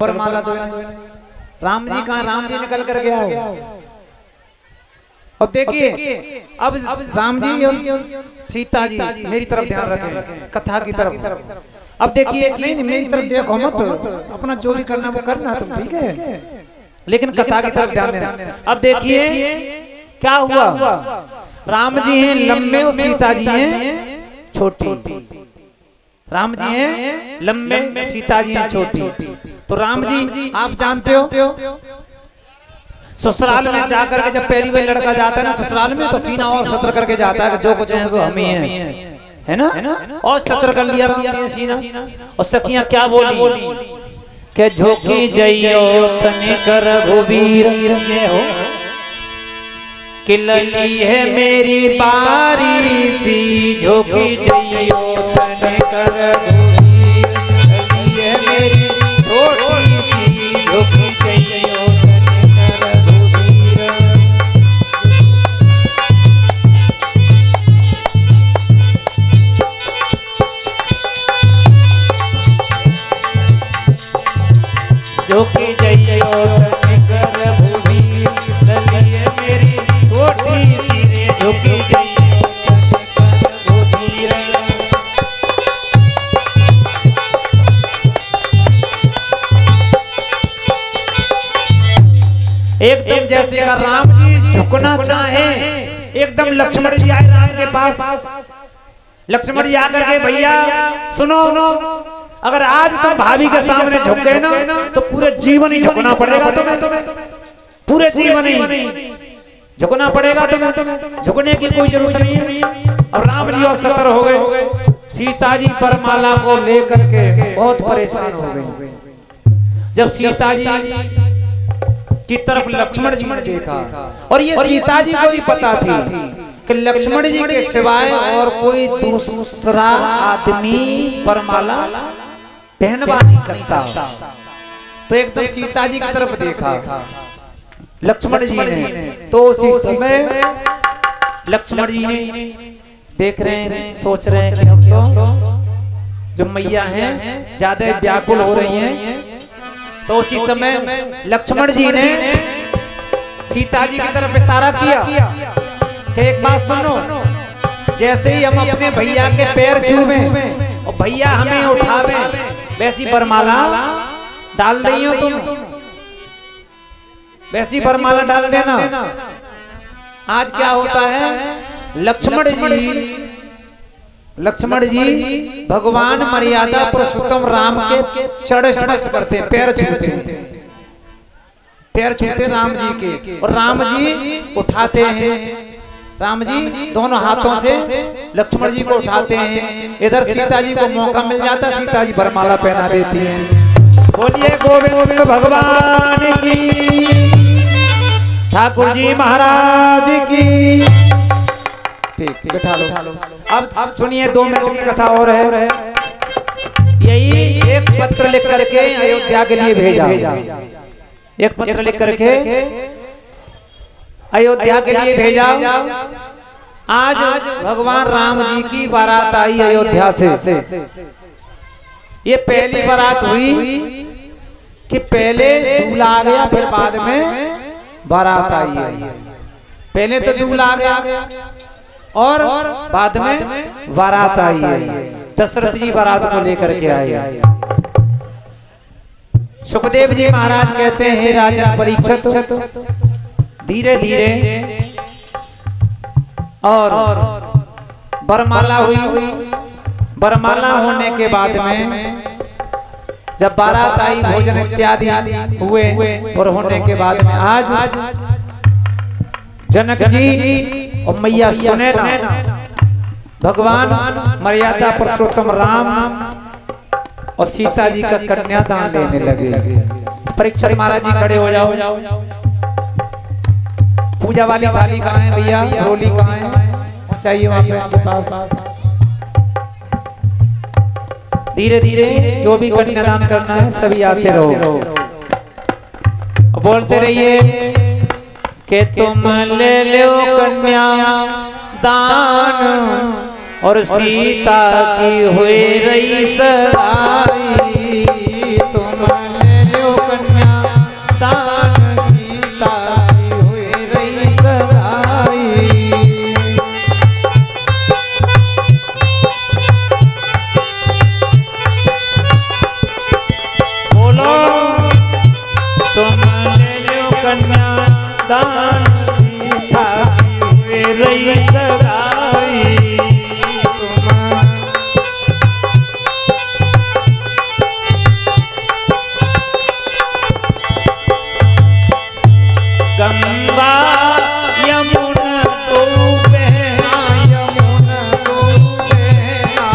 वरमाला दो। राम जी कहाँ? राम जी निकल कर गया हो। और देखिए अब राम जी और सीता जी मेरी तरफ ध्यान रखें, कथा की तरफ। अब देखिए नहीं मेरी तरफ देखो मत, अपना जो भी करना वो करना तुम, ठीक है, लेकिन कथा की तरफ ध्यान देना। अब देखिए क्या हुआ, राम जी हैं लंबे और सीता जी हैं छोटी। राम जी हैं लंबे, सीता जी हैं छोटी। तो राम जी आप जानते हो ससुराल में जाकर के जब पहली बार लड़का जाता है ना ससुराल में, तो सीना और सत्र करके जाता है कि जो कुछ है सो हम ही हैं, है ना। और सत्र कर लिया राम जी सीना। और सखियां क्या बोली के झोंकी जइयो तनिकर रघुवीर हो कि लली है मेरी बारी सी, झोंकी जइयो तनिकर रघुवीर लली है मेरी छोटी सी, झोंकी जइयो तनिकर रघुवीर। झोंकी जइयो तनिकर रघुवीर लली है मेरी छोटी सी रे, झोंकी जइयो तनिकर रघुवीर। एकदम जैसे अगर राम जी झुकना चाहे, एकदम लक्ष्मण जी आए राम के पास। लक्ष्मण जी आकर के भैया सुनो, अगर आज तुम भाभी के सामने झुक गए ना तो पूरे जीवन ही झुकना पड़ेगा तुम्हें, पूरे जीवन ही झुकना पड़ेगा तुम्हें, झुकने की कोई जरूरत नहीं है। और राम जी और सतर हो गए, सीता जी वरमाला को लेकर के बहुत परेशान हो गई। जब सीता जी की तरफ लक्ष्मण जी ने देखा, और ये सीता जी को भी पता थी कि लक्ष्मण जी के सिवाय और कोई दूसरा आदमी वरमाला पहनवा नहीं सकता। तो एकदम सीता जी की तरफ देखा लक्ष्मण जी ने, तो उसी समय लक्ष्मण जी ने देख रहे हैं, सोच रहे हैं कि अब तो जो मैया हैं ज्यादा व्याकुल हो रही हैं। तो उसी समय लक्ष्मण जी ने सीता जी की तरफ इशारा किया कि एक बात सुनो, जैसे ही हम अपने भैया के पैर छूवे और भैया हमें उठावे वैसी वरमाला डाल रही हो तुम, वैसी वरमाला डाल देना। आज क्या होता है, लक्ष्मण जी भगवान मर्यादा पुरुषोत्तम राम के चरण स्पर्श करते हैं, पैर छूते राम जी के, और राम जी उठाते हैं। राम जी दोनों हाथों से लक्ष्मण जी को उठाते हैं। इधर सीता जी को मौका मिल जाता, सीता जी वरमाला पहना देती हैं। बोलिए गोविंद भगवान की, ठाकुर जी महाराज की। ठीक बैठा लो। अब सुनिए 2 मिनट की कथा और है। यही एक पत्र लिख करके अयोध्या के लिए भेजा, एक पत्र लिख करके अयोध्या के लिए भेजा। आज भगवान राम जी की बारात आई अयोध्या से। ये पहली बारात हुई कि पहले दूल्हा आ गया, फिर बाद में बारात आई है। पहले तो दूल्हा आ गया और बाद में बारात आई है। दशरथ जी बारात को लेकर के आए। सुखदेव जी महाराज कहते हैं, राजा परीक्षित धीरे धीरे और वरमाला हुई। वरमाला होने के बाद में जब बारात आई, भोजन इत्यादि हुए और होने के बाद में आज जनक जी और मैया सुनैना भगवान मर्यादा पुरुषोत्तम राम और सीता जी का कन्यादान लेने लगे। परीक्षित महाराज जी खड़े हो जाओ। पूजा वाली थाली कहाँ है भैया, रोली कहाँ है, चाहिए वहां पे आपके पास। धीरे धीरे जो भी कन्यादान करना है सभी आते रहो, बोलते रहिए कि तुम ले लो कन्या दान और सीता की हुई रही सगाई। तुम ले लो बोलो तुम ले लो कन्या दान सीता की हुए रही सगाई। गंगा यमुना दो बहना, यमुना दो बहना,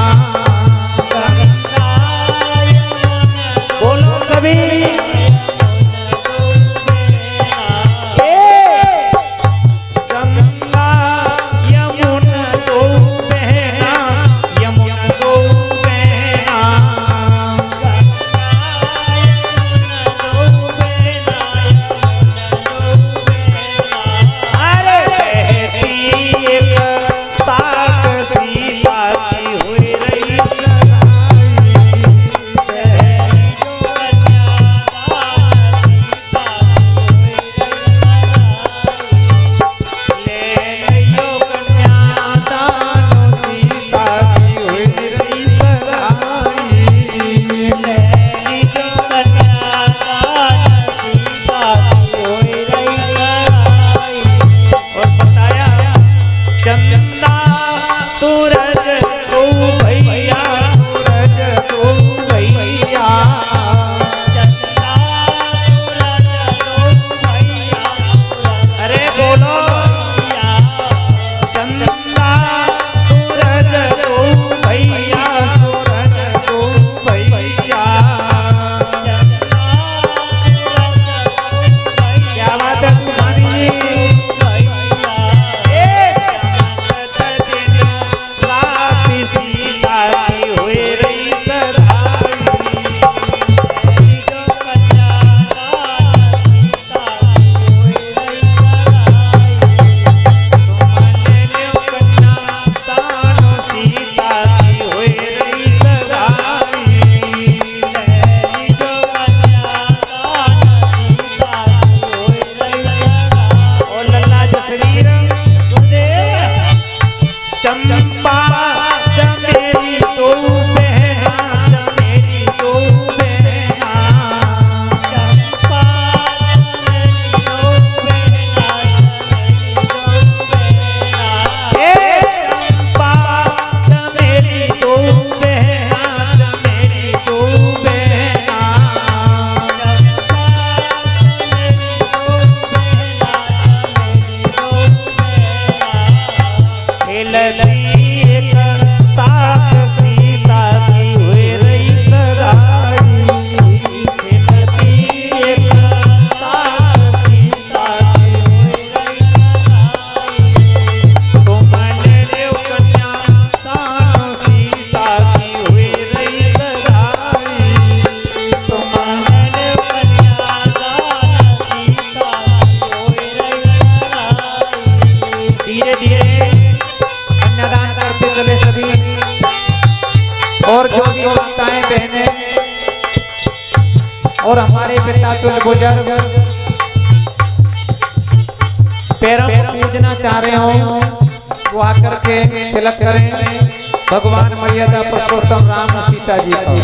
गंगा यमुना बोलो सभी गंगा यमुना दो बहना, यमुना दो बहना, और जो भी माताएं बहनें और हमारे पिता तुल्य बुजुर्ग पैरों को पूजना चाह रहे हो वो आकर के तिलक करें भगवान मर्यादा पुरुषोत्तम राम सीता जी को।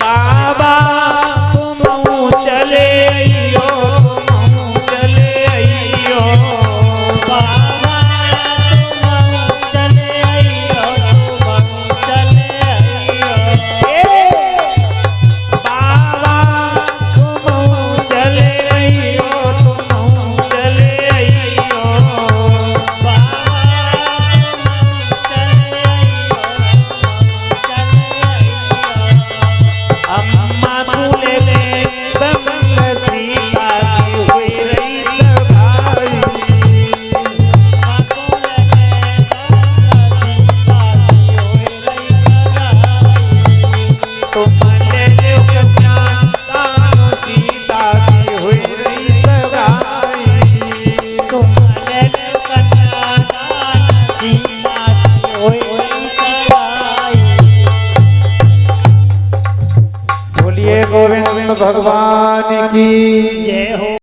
बाबा तुम चले आइयो, तुम चले आइयो, बाबा गोविंद भगवान की जय हो।